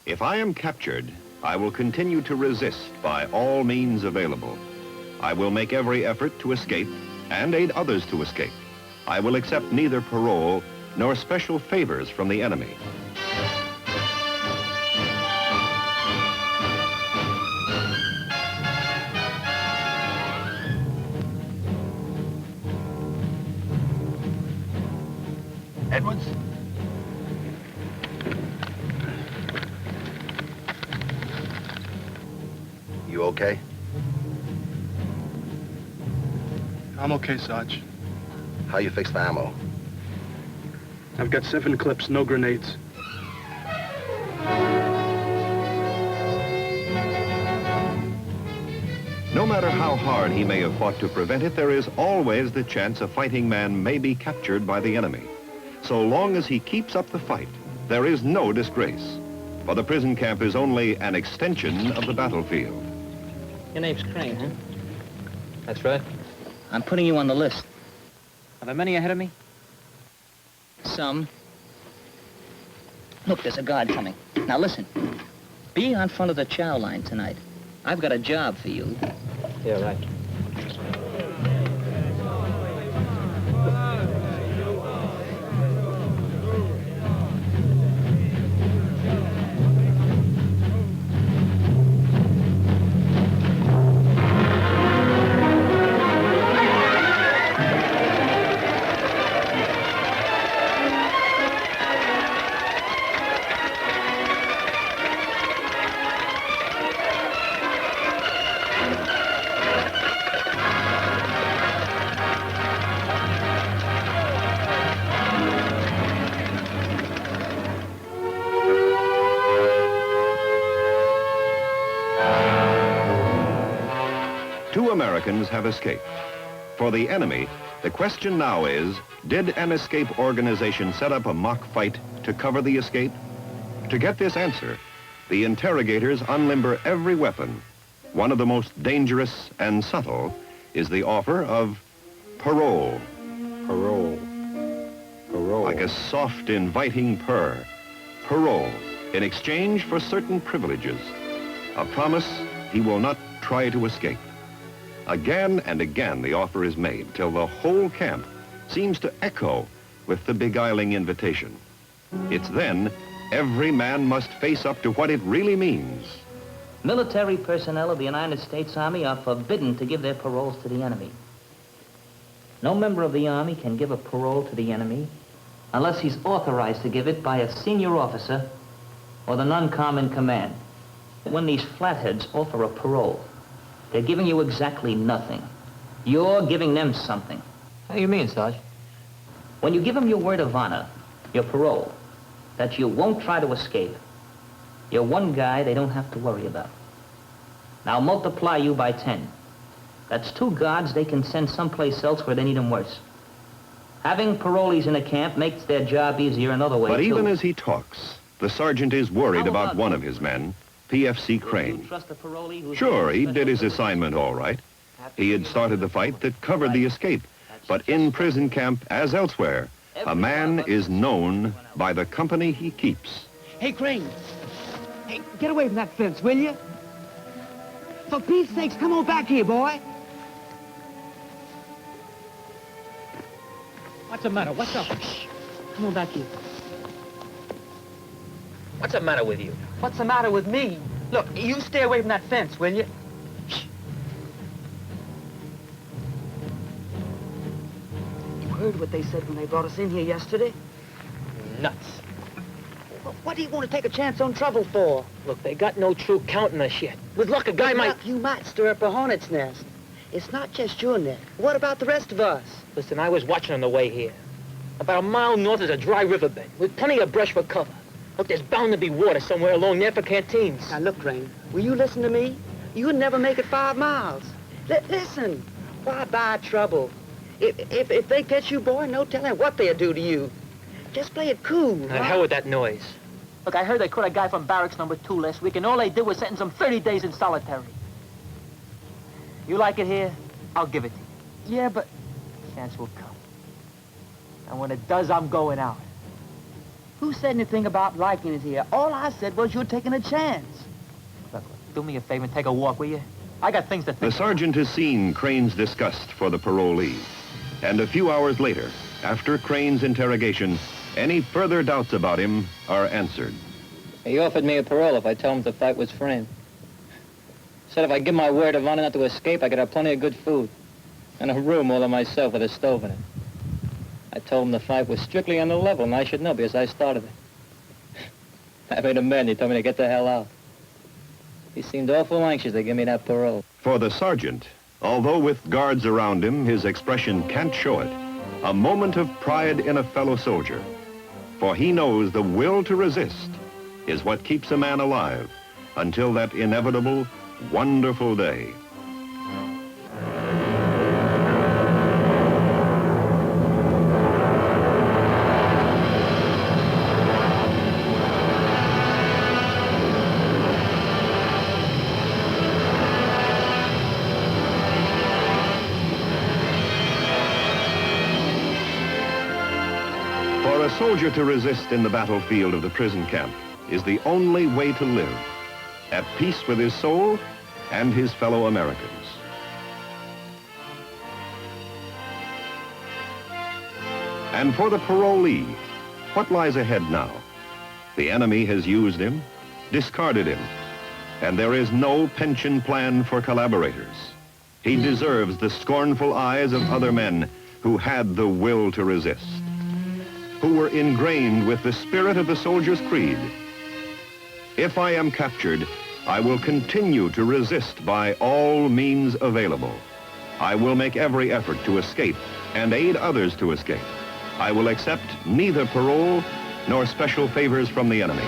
If I am captured, I will continue to resist by all means available. I will make every effort to escape and aid others to escape. I will accept neither parole nor special favors from the enemy. Edwards? You okay? I'm okay, Sarge. How you fix the ammo? I've got 7 clips, no grenades. No matter how hard he may have fought to prevent it, there is always the chance a fighting man may be captured by the enemy. So long as he keeps up the fight, there is no disgrace. For the prison camp is only an extension of the battlefield. Your name's Crane, huh? That's right. I'm putting you on the list. Are there many ahead of me? Some. Look, there's a guard coming. Now listen. Be on front of the chow line tonight. I've got a job for you. Yeah, right. Americans have escaped. For the enemy, the question now is, did an escape organization set up a mock fight to cover the escape? To get this answer, the interrogators unlimber every weapon. One of the most dangerous and subtle is the offer of parole. Parole. Parole. Like a soft, inviting purr. Parole, in exchange for certain privileges. A promise he will not try to escape. Again and again, the offer is made till the whole camp seems to echo with the beguiling invitation. It's then every man must face up to what it really means. Military personnel of the United States Army are forbidden to give their paroles to the enemy. No member of the Army can give a parole to the enemy unless he's authorized to give it by a senior officer or the non-com in command. When these flatheads offer a parole, they're giving you exactly nothing. You're giving them something. How do you mean, Sarge? When you give them your word of honor, your parole, that you won't try to escape, you're one guy they don't have to worry about. Now multiply you by 10. That's 2 guards they can send someplace else where they need them worse. Having parolees in a camp makes their job easier another way, But too. even as he talks, the sergeant is worried about one of his men, PFC Crane. Sure, he did his assignment all right. He had started the fight that covered the escape. But in prison camp, as elsewhere, a man is known by the company he keeps. Hey, Crane. Hey, get away from that fence, will you? For Pete's sakes, come on back here, boy. What's the matter? What's up? Shh. Come on back here. What's the matter with you? What's the matter with me? Look, you stay away from that fence, will you? Shh. You heard what they said when they brought us in here yesterday? Nuts. Well, what do you want to take a chance on trouble for? Look, they got no true count in us yet. With luck, a guy might... You might stir up a hornet's nest. It's not just your net. What about the rest of us? Listen, I was watching on the way here. About a mile north is a dry riverbed with plenty of brush for cover. Look, there's bound to be water somewhere along there for canteens. Now, look, Crane, will you listen to me? You'd never make it 5 miles. Listen, why buy trouble? If they catch you, boy, no telling what they'll do to you. Just play it cool, Now, huh? hell with that noise. Look, I heard they caught a guy from barracks number 2 last week, and all they did was sentence him 30 days in solitary. You like it here? I'll give it to you. Yeah, but chance will come. And when it does, I'm going out. Who said anything about liking it here? All I said was you're taking a chance. Look, do me a favor and take a walk, will you? I got things to think The sergeant has seen Crane's disgust for the parolee. And a few hours later, after Crane's interrogation, any further doubts about him are answered. He offered me a parole if I told him the fight was framed. Said if I give my word of honor not to escape, I could have plenty of good food. And a room all to myself with a stove in it. I told him the fight was strictly on the level, and I should know because I started it. I made a man, he told me to get the hell out. He seemed awful anxious to give me that parole. For the sergeant, although with guards around him, his expression can't show it, a moment of pride in a fellow soldier. For he knows the will to resist is what keeps a man alive until that inevitable, wonderful day. For a soldier to resist in the battlefield of the prison camp is the only way to live, at peace with his soul and his fellow Americans. And for the parolee, what lies ahead now? The enemy has used him, discarded him, and there is no pension plan for collaborators. He deserves the scornful eyes of other men who had the will to resist, who were ingrained with the spirit of the soldier's creed. If I am captured, I will continue to resist by all means available. I will make every effort to escape and aid others to escape. I will accept neither parole nor special favors from the enemy.